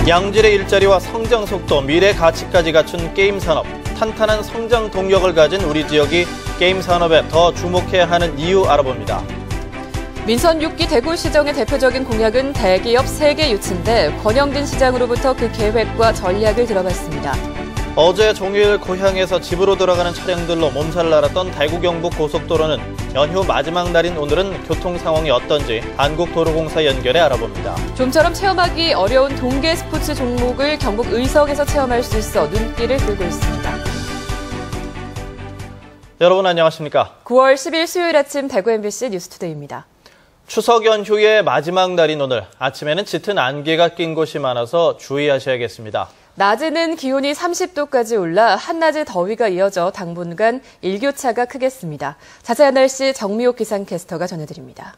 양질의 일자리와 성장 속도, 미래 가치까지 갖춘 게임 산업. 탄탄한 성장 동력을 가진 우리 지역이 게임 산업에 더 주목해야 하는 이유 알아봅니다. 민선 6기 대구시정의 대표적인 공약은 대기업 세계 유치인데 권영진 시장으로부터 그 계획과 전략을 들어봤습니다. 어제 종일 고향에서 집으로 돌아가는 차량들로 몸살을 앓았던 대구 경북 고속도로는 연휴 마지막 날인 오늘은 교통 상황이 어떤지 한국도로공사 연결해 알아봅니다. 좀처럼 체험하기 어려운 동계 스포츠 종목을 경북 의성에서 체험할 수 있어 눈길을 끌고 있습니다. 여러분 안녕하십니까? 9월 10일 수요일 아침 대구 MBC 뉴스투데이입니다. 추석 연휴의 마지막 날인 오늘 아침에는 짙은 안개가 낀 곳이 많아서 주의하셔야겠습니다. 낮에는 기온이 30도까지 올라 한낮의 더위가 이어져 당분간 일교차가 크겠습니다. 자세한 날씨 정미옥 기상캐스터가 전해드립니다.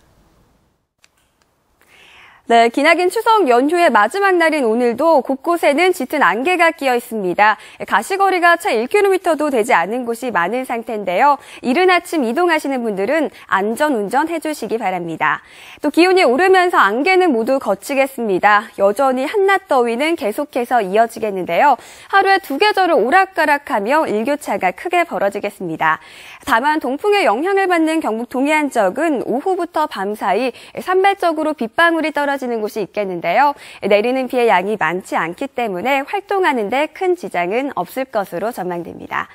네, 기나긴 추석 연휴의 마지막 날인 오늘도 곳곳에는 짙은 안개가 끼어 있습니다. 가시거리가 채 1km도 되지 않은 곳이 많은 상태인데요. 이른 아침 이동하시는 분들은 안전운전 해주시기 바랍니다. 또 기온이 오르면서 안개는 모두 걷히겠습니다. 여전히 한낮 더위는 계속해서 이어지겠는데요. 하루에 두 계절을 오락가락하며 일교차가 크게 벌어지겠습니다. 다만 동풍의 영향을 받는 경북 동해안 지역은 오후부터 밤 사이 산발적으로 빗방울이 떨어지는 곳이 있겠는데요. 내리는 비의 양이 많지 않기 때문에 활동하는 데 큰 지장은 없을 것으로 전망됩니다.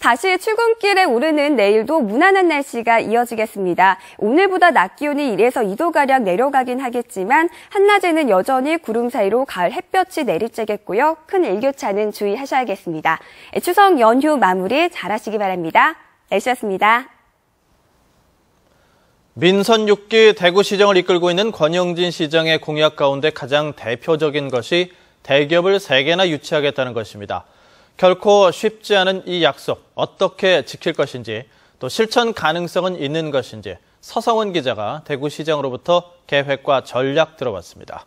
다시 출근길에 오르는 내일도 무난한 날씨가 이어지겠습니다. 오늘보다 낮 기온이 1에서 2도가량 내려가긴 하겠지만 한낮에는 여전히 구름 사이로 가을 햇볕이 내리쬐겠고요. 큰 일교차는 주의하셔야겠습니다. 추석 연휴 마무리 잘하시기 바랍니다. 날씨였습니다. 민선 6기 대구시정을 이끌고 있는 권영진 시장의 공약 가운데 가장 대표적인 것이 대기업을 3개나 유치하겠다는 것입니다. 결코 쉽지 않은 이 약속 어떻게 지킬 것인지 또 실천 가능성은 있는 것인지 서성원 기자가 대구시장으로부터 계획과 전략 들어봤습니다.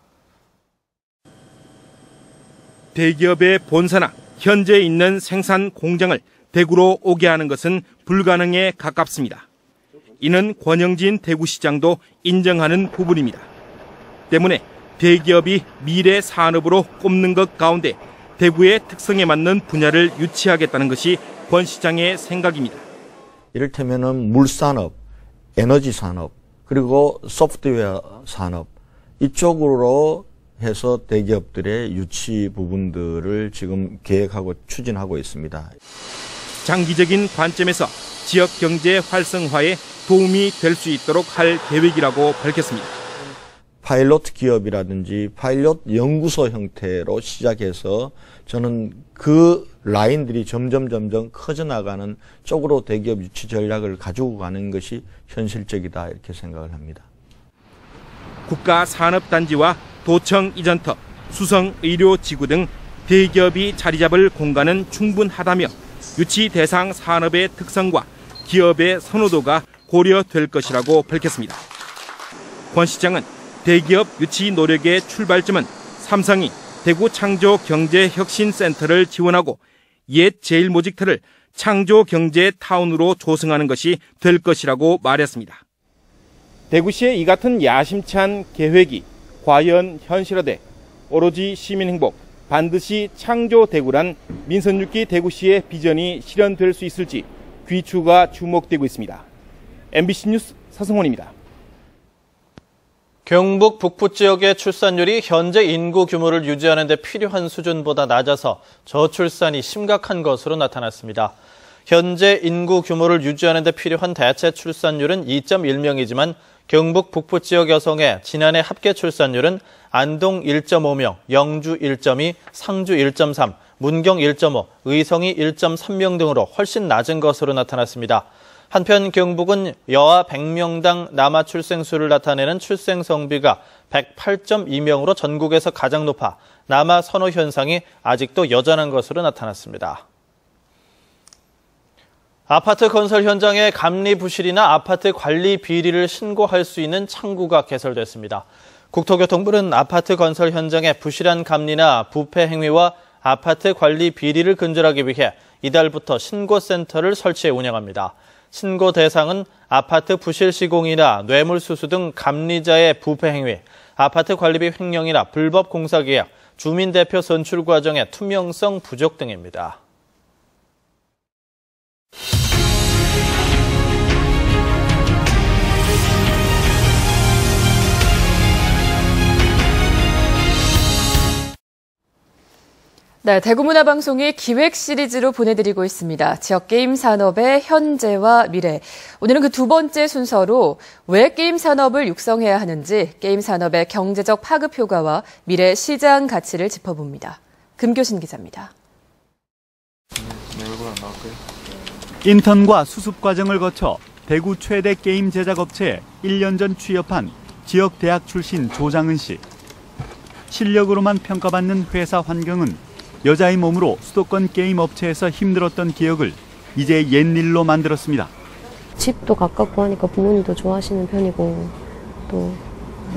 대기업의 본사나 현재 있는 생산 공장을 대구로 오게 하는 것은 불가능에 가깝습니다. 이는 권영진 대구시장도 인정하는 부분입니다. 때문에 대기업이 미래 산업으로 꼽는 것 가운데 대구의 특성에 맞는 분야를 유치하겠다는 것이 권 시장의 생각입니다. 이를테면은 물산업, 에너지 산업, 그리고 소프트웨어 산업 이쪽으로 해서 대기업들의 유치 부분들을 지금 계획하고 추진하고 있습니다. 장기적인 관점에서 지역 경제 활성화에 도움이 될 수 있도록 할 계획이라고 밝혔습니다. 파일럿 기업이라든지 파일럿 연구소 형태로 시작해서 저는 그 라인들이 점점 커져나가는 쪽으로 대기업 유치 전략을 가지고 가는 것이 현실적이다 이렇게 생각을 합니다. 국가산업단지와 도청 이전터, 수성의료지구 등 대기업이 자리 잡을 공간은 충분하다며 유치 대상 산업의 특성과 기업의 선호도가 고려될 것이라고 밝혔습니다. 권 시장은 대기업 유치 노력의 출발점은 삼성이 대구 창조경제혁신센터를 지원하고 옛 제일모직터를 창조경제타운으로 조성하는 것이 될 것이라고 말했습니다. 대구시의 이 같은 야심찬 계획이 과연 현실화돼 오로지 시민행복, 반드시 창조대구란 민선 6기 대구시의 비전이 실현될 수 있을지 귀추가 주목되고 있습니다. MBC 뉴스 서승원입니다. 경북 북부 지역의 출산율이 현재 인구 규모를 유지하는 데 필요한 수준보다 낮아서 저출산이 심각한 것으로 나타났습니다. 현재 인구 규모를 유지하는 데 필요한 대체 출산율은 2.1명이지만 경북 북부 지역 여성의 지난해 합계 출산율은 안동 1.5명, 영주 1.2, 상주 1.3, 문경 1.5, 의성이 1.3명 등으로 훨씬 낮은 것으로 나타났습니다. 한편 경북은 여아 100명당 남아 출생수를 나타내는 출생성비가 108.2명으로 전국에서 가장 높아 남아 선호 현상이 아직도 여전한 것으로 나타났습니다. 아파트 건설 현장에 감리 부실이나 아파트 관리 비리를 신고할 수 있는 창구가 개설됐습니다. 국토교통부는 아파트 건설 현장의 부실한 감리나 부패 행위와 아파트 관리 비리를 근절하기 위해 이달부터 신고센터를 설치해 운영합니다. 신고 대상은 아파트 부실 시공이나 뇌물수수 등 감리자의 부패 행위, 아파트 관리비 횡령이나 불법 공사 계약, 주민대표 선출 과정의 투명성 부족 등입니다. 네, 대구문화방송이 기획 시리즈로 보내드리고 있습니다. 지역게임 산업의 현재와 미래. 오늘은 그 두 번째 순서로 왜 게임 산업을 육성해야 하는지 게임 산업의 경제적 파급 효과와 미래 시장 가치를 짚어봅니다. 금교신 기자입니다. 인턴과 수습 과정을 거쳐 대구 최대 게임 제작 업체에 1년 전 취업한 지역 대학 출신 조장은 씨. 실력으로만 평가받는 회사 환경은 여자의 몸으로 수도권 게임 업체에서 힘들었던 기억을 이제 옛일로 만들었습니다. 집도 가깝고 하니까 부모님도 좋아하시는 편이고 또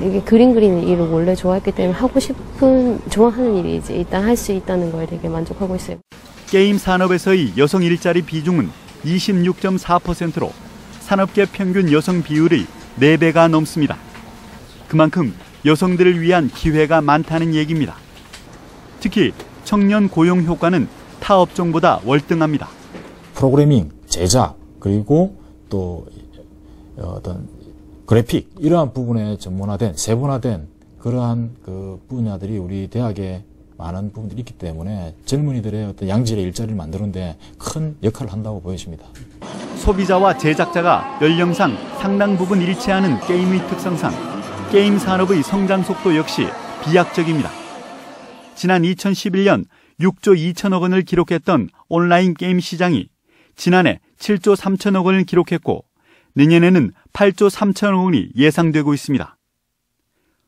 이게 그림 그리는 일을 원래 좋아했기 때문에 하고 싶은 좋아하는 일이 이제 일단 할 수 있다는 거에 되게 만족하고 있어요. 게임 산업에서의 여성 일자리 비중은 26.4%로 산업계 평균 여성 비율의 4배가 넘습니다. 그만큼 여성들을 위한 기회가 많다는 얘기입니다. 특히 청년 고용 효과는 타 업종보다 월등합니다. 프로그래밍, 제작, 그리고 또 어떤 그래픽 이러한 부분에 전문화된 세분화된 그러한 그 분야들이 우리 대학에 많은 부분들이 있기 때문에 젊은이들의 어떤 양질의 일자리를 만드는데 큰 역할을 한다고 보여집니다. 소비자와 제작자가 연령상 상당 부분 일치하는 게임의 특성상 게임 산업의 성장 속도 역시 비약적입니다. 지난 2011년 6조 2천억 원을 기록했던 온라인 게임 시장이 지난해 7조 3천억 원을 기록했고 내년에는 8조 3천억 원이 예상되고 있습니다.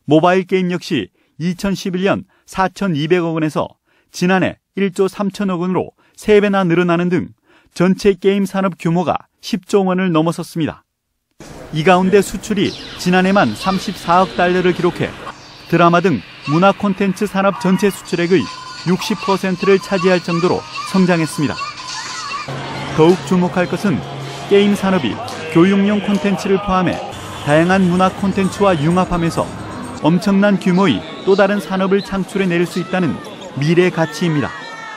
모바일 게임 역시 2011년 4,200억 원에서 지난해 1조 3천억 원으로 3배나 늘어나는 등 전체 게임 산업 규모가 10조 원을 넘어섰습니다. 이 가운데 수출이 지난해만 34억 달러를 기록해 드라마 등 문화 콘텐츠 산업 전체 수출액의 60%를 차지할 정도로 성장했습니다. 더욱 주목할 것은 게임 산업이 교육용 콘텐츠를 포함해 다양한 문화 콘텐츠와 융합하면서 엄청난 규모의 또 다른 산업을 창출해낼 수 있다는 미래 가치입니다.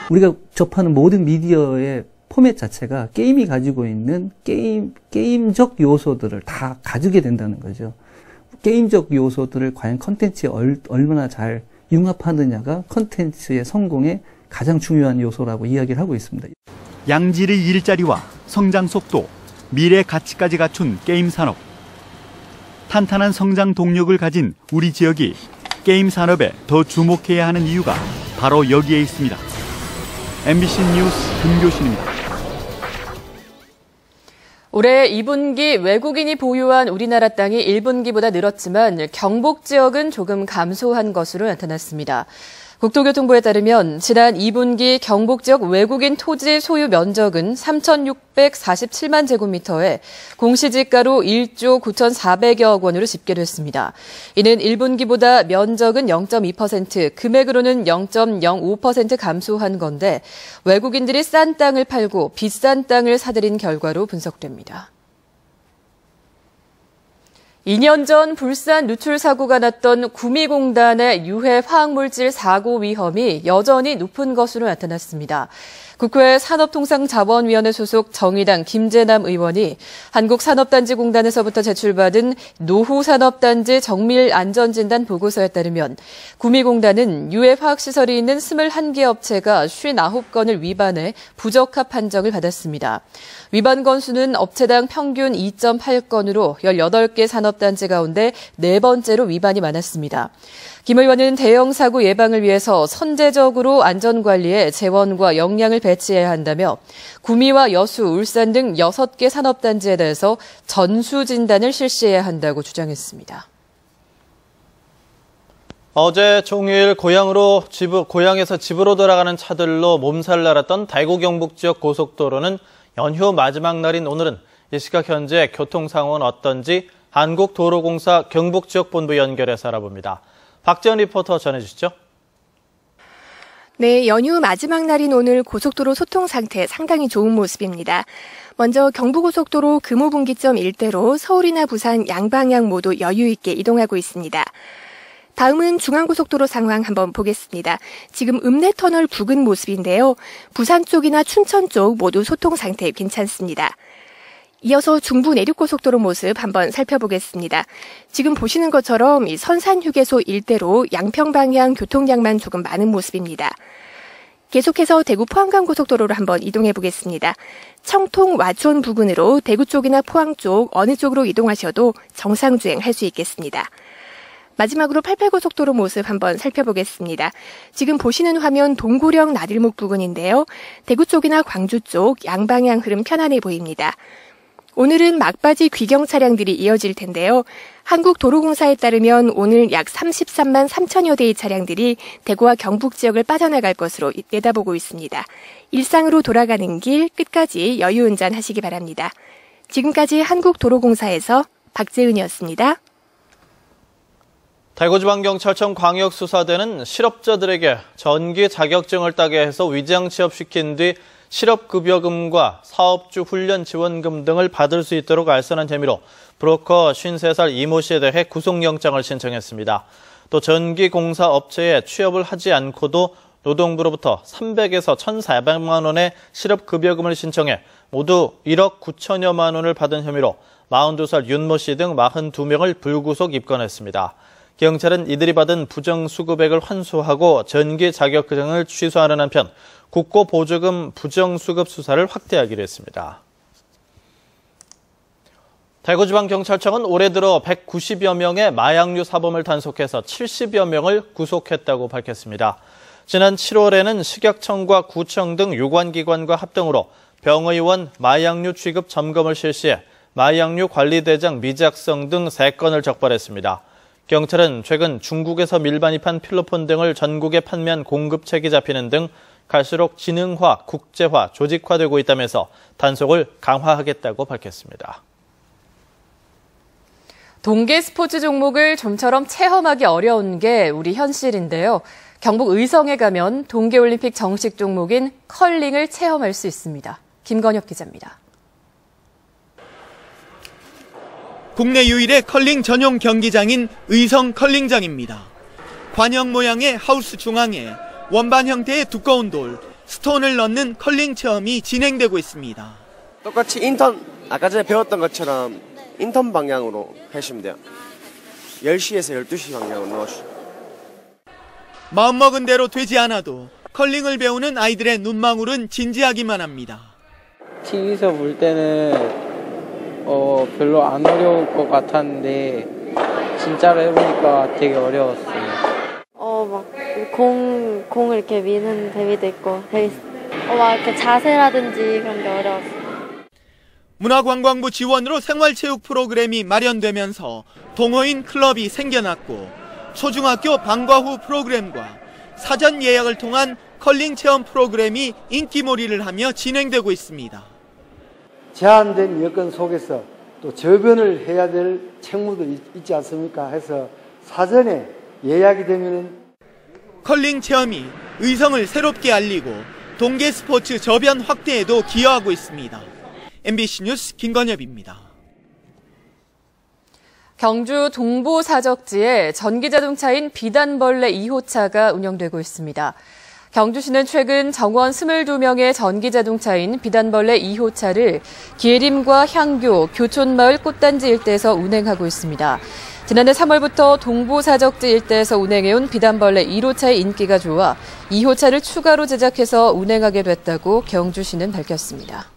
우리가 접하는 모든 미디어의 포맷 자체가 게임이 가지고 있는 게임적 요소들을 다 가지게 된다는 거죠. 게임적 요소들을 과연 컨텐츠에 얼마나 잘 융합하느냐가 컨텐츠의 성공의 가장 중요한 요소라고 이야기를 하고 있습니다. 양질의 일자리와 성장 속도, 미래 가치까지 갖춘 게임 산업. 탄탄한 성장 동력을 가진 우리 지역이 게임 산업에 더 주목해야 하는 이유가 바로 여기에 있습니다. MBC 뉴스 금교신입니다. 올해 2분기 외국인이 보유한 우리나라 땅이 1분기보다 늘었지만 경북 지역은 조금 감소한 것으로 나타났습니다. 국토교통부에 따르면 지난 2분기 경북 지역 외국인 토지 소유 면적은 3,647만 제곱미터에 공시지가로 1조 9,400여억 원으로 집계됐습니다. 이는 1분기보다 면적은 0.2%, 금액으로는 0.05% 감소한 건데 외국인들이 싼 땅을 팔고 비싼 땅을 사들인 결과로 분석됩니다. 2년 전 불산 누출 사고가 났던 구미공단의 유해 화학물질 사고 위험이 여전히 높은 것으로 나타났습니다. 국회 산업통상자원위원회 소속 정의당 김재남 의원이 한국산업단지공단에서부터 제출받은 노후산업단지 정밀안전진단 보고서에 따르면 구미공단은 유해 화학시설이 있는 21개 업체가 59건을 위반해 부적합 판정을 받았습니다. 위반 건수는 업체당 평균 2.8건으로 18개 산업단지 가운데 4번째로 위반이 많았습니다. 김 의원은 대형 사고 예방을 위해서 선제적으로 안전관리에 재원과 역량을 배치해야 한다며 구미와 여수, 울산 등 6개 산업단지에 대해서 전수진단을 실시해야 한다고 주장했습니다. 어제 종일 고향에서 집으로 돌아가는 차들로 몸살 날았던 대구 경북 지역 고속도로는 연휴 마지막 날인 오늘은 이 시각 현재 교통 상황은 어떤지 한국도로공사 경북지역본부 연결해서 알아봅니다. 박지연 리포터 전해주시죠. 네, 연휴 마지막 날인 오늘 고속도로 소통 상태 상당히 좋은 모습입니다. 먼저 경부고속도로 금호분기점 일대로 서울이나 부산 양방향 모두 여유 있게 이동하고 있습니다. 다음은 중앙고속도로 상황 한번 보겠습니다. 지금 읍내터널 부근 모습인데요. 부산 쪽이나 춘천 쪽 모두 소통 상태 괜찮습니다. 이어서 중부 내륙고속도로 모습 한번 살펴보겠습니다. 지금 보시는 것처럼 이 선산휴게소 일대로 양평 방향 교통량만 조금 많은 모습입니다. 계속해서 대구 포항간고속도로로 한번 이동해 보겠습니다. 청통 와촌 부근으로 대구 쪽이나 포항 쪽 어느 쪽으로 이동하셔도 정상 주행할 수 있겠습니다. 마지막으로 88고속도로 모습 한번 살펴보겠습니다. 지금 보시는 화면 동고령 나들목 부근인데요. 대구 쪽이나 광주 쪽 양방향 흐름 편안해 보입니다. 오늘은 막바지 귀경 차량들이 이어질 텐데요. 한국도로공사에 따르면 오늘 약 33만 3천여 대의 차량들이 대구와 경북 지역을 빠져나갈 것으로 내다보고 있습니다. 일상으로 돌아가는 길 끝까지 여유 운전하시기 바랍니다. 지금까지 한국도로공사에서 박재은이었습니다. 대구지방경찰청 광역수사대는 실업자들에게 전기 자격증을 따게 해서 위장 취업시킨 뒤 실업급여금과 사업주 훈련 지원금 등을 받을 수 있도록 알선한 혐의로 브로커 53살 이모 씨에 대해 구속영장을 신청했습니다. 또 전기공사 업체에 취업을 하지 않고도 노동부로부터 300에서 1,400만 원의 실업급여금을 신청해 모두 1억 9천여만 원을 받은 혐의로 42살 윤모 씨 등 42명을 불구속 입건했습니다. 경찰은 이들이 받은 부정수급액을 환수하고 전기 자격증을 취소하는 한편 국고보조금 부정수급 수사를 확대하기로 했습니다. 대구지방경찰청은 올해 들어 190여 명의 마약류 사범을 단속해서 70여 명을 구속했다고 밝혔습니다. 지난 7월에는 식약청과 구청 등 유관기관과 합동으로 병의원 마약류 취급 점검을 실시해 마약류 관리대장 미작성 등 3건을 적발했습니다. 경찰은 최근 중국에서 밀반입한 필로폰 등을 전국에 판매한 공급책이 잡히는 등 갈수록 지능화, 국제화, 조직화되고 있다면서 단속을 강화하겠다고 밝혔습니다. 동계 스포츠 종목을 좀처럼 체험하기 어려운 게 우리 현실인데요. 경북 의성에 가면 동계올림픽 정식 종목인 컬링을 체험할 수 있습니다. 김건혁 기자입니다. 국내 유일의 컬링 전용 경기장인 의성 컬링장입니다. 관형 모양의 하우스 중앙에 원반 형태의 두꺼운 돌, 스톤을 넣는 컬링 체험이 진행되고 있습니다. 똑같이 아까 전에 배웠던 것처럼 인턴 방향으로 하시면 돼요. 10시에서 12시 방향으로 넣어주세요. 마음먹은 대로 되지 않아도 컬링을 배우는 아이들의 눈망울은 진지하기만 합니다. TV에서 볼 때는 별로 안 어려울 것 같았는데 진짜로 해보니까 되게 어려웠어요. 막 공을 이렇게 미는 재미도 있고 막 이렇게 자세라든지 그런 게 어려웠어요. 문화관광부 지원으로 생활체육 프로그램이 마련되면서 동호인 클럽이 생겨났고 초중학교 방과 후 프로그램과 사전 예약을 통한 컬링 체험 프로그램이 인기몰이를 하며 진행되고 있습니다. 제한된 여건 속에서 또 저변을 해야 될 책무도 있지 않습니까? 해서 사전에 예약이 되면은 컬링 체험이 의성을 새롭게 알리고 동계 스포츠 저변 확대에도 기여하고 있습니다. MBC 뉴스 김건엽입니다. 경주 동보사적지에 전기자동차인 비단벌레 2호차가 운영되고 있습니다. 경주시는 최근 정원 22명의 전기자동차인 비단벌레 2호차를 기혜림과 향교, 교촌마을 꽃단지 일대에서 운행하고 있습니다. 지난해 3월부터 동보사적지 일대에서 운행해온 비단벌레 1호차의 인기가 좋아 2호차를 추가로 제작해서 운행하게 됐다고 경주시는 밝혔습니다.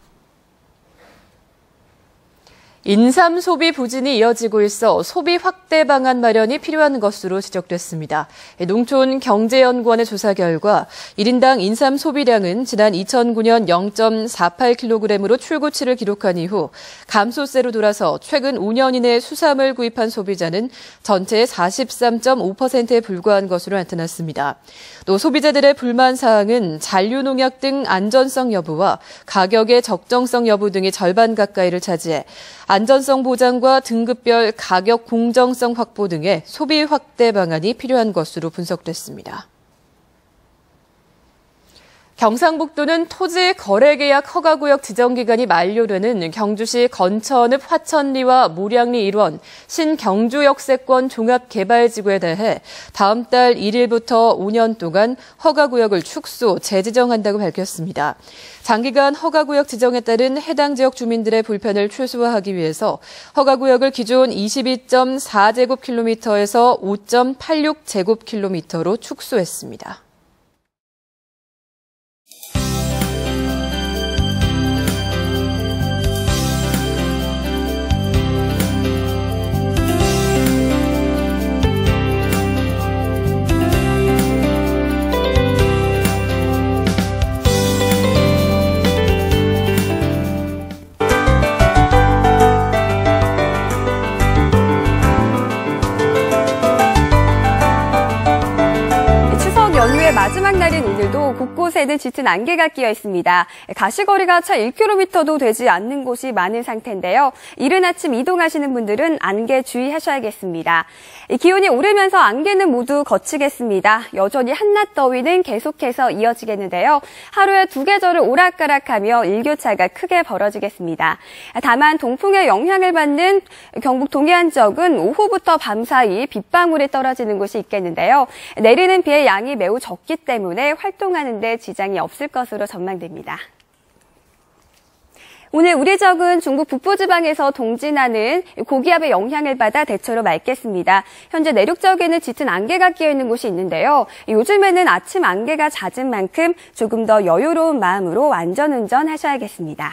인삼 소비 부진이 이어지고 있어 소비 확대 방안 마련이 필요한 것으로 지적됐습니다. 농촌경제연구원의 조사 결과 1인당 인삼 소비량은 지난 2009년 0.48kg으로 출구치를 기록한 이후 감소세로 돌아서 최근 5년 이내 수삼을 구입한 소비자는 전체의 43.5%에 불과한 것으로 나타났습니다. 또 소비자들의 불만 사항은 잔류농약 등 안전성 여부와 가격의 적정성 여부 등이 절반 가까이를 차지해 안전성 보장과 등급별 가격 공정성 확보 등의 소비 확대 방안이 필요한 것으로 분석됐습니다. 경상북도는 토지 거래 계약 허가구역 지정 기간이 만료되는 경주시 건천읍 화천리와 모량리 일원 신경주역세권 종합개발지구에 대해 다음 달 1일부터 5년 동안 허가구역을 축소, 재지정한다고 밝혔습니다. 장기간 허가구역 지정에 따른 해당 지역 주민들의 불편을 최소화하기 위해서 허가구역을 기존 22.4제곱킬로미터에서 5.86제곱킬로미터로 축소했습니다. 연휴의 마지막 날인 오늘도 곳곳에는 짙은 안개가 끼어 있습니다. 가시거리가 채 1km도 되지 않는 곳이 많은 상태인데요. 이른 아침 이동하시는 분들은 안개 주의하셔야겠습니다. 기온이 오르면서 안개는 모두 걷히겠습니다. 여전히 한낮 더위는 계속해서 이어지겠는데요. 하루에 두 계절을 오락가락하며 일교차가 크게 벌어지겠습니다. 다만 동풍의 영향을 받는 경북 동해안 지역은 오후부터 밤 사이 빗방울이 떨어지는 곳이 있겠는데요. 내리는 비의 양이 매우 적기 때문에 활동하는 데 지장이 없을 것으로 전망됩니다. 오늘 우리 지역은 중국 북부지방에서 동진하는 고기압의 영향을 받아 대체로 맑겠습니다. 현재 내륙 지역에는 짙은 안개가 끼어있는 곳이 있는데요. 요즘에는 아침 안개가 잦은 만큼 조금 더 여유로운 마음으로 안전운전 하셔야겠습니다.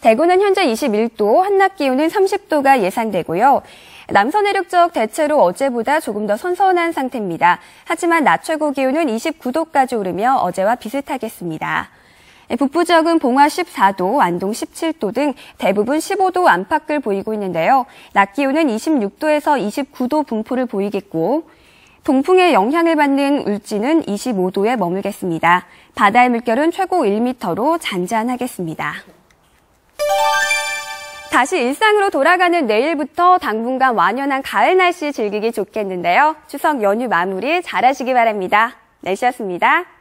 대구는 현재 21도, 한낮 기온은 30도가 예상되고요. 남서 내륙 지역 대체로 어제보다 조금 더 선선한 상태입니다. 하지만 낮 최고 기온은 29도까지 오르며 어제와 비슷하겠습니다. 북부 지역은 봉화 14도, 안동 17도 등 대부분 15도 안팎을 보이고 있는데요. 낮 기온은 26도에서 29도 분포를 보이겠고 동풍의 영향을 받는 울진은 25도에 머물겠습니다. 바다의 물결은 최고 1m로 잔잔하겠습니다. 다시 일상으로 돌아가는 내일부터 당분간 완연한 가을 날씨 즐기기 좋겠는데요. 추석 연휴 마무리 잘하시기 바랍니다. 날씨였습니다.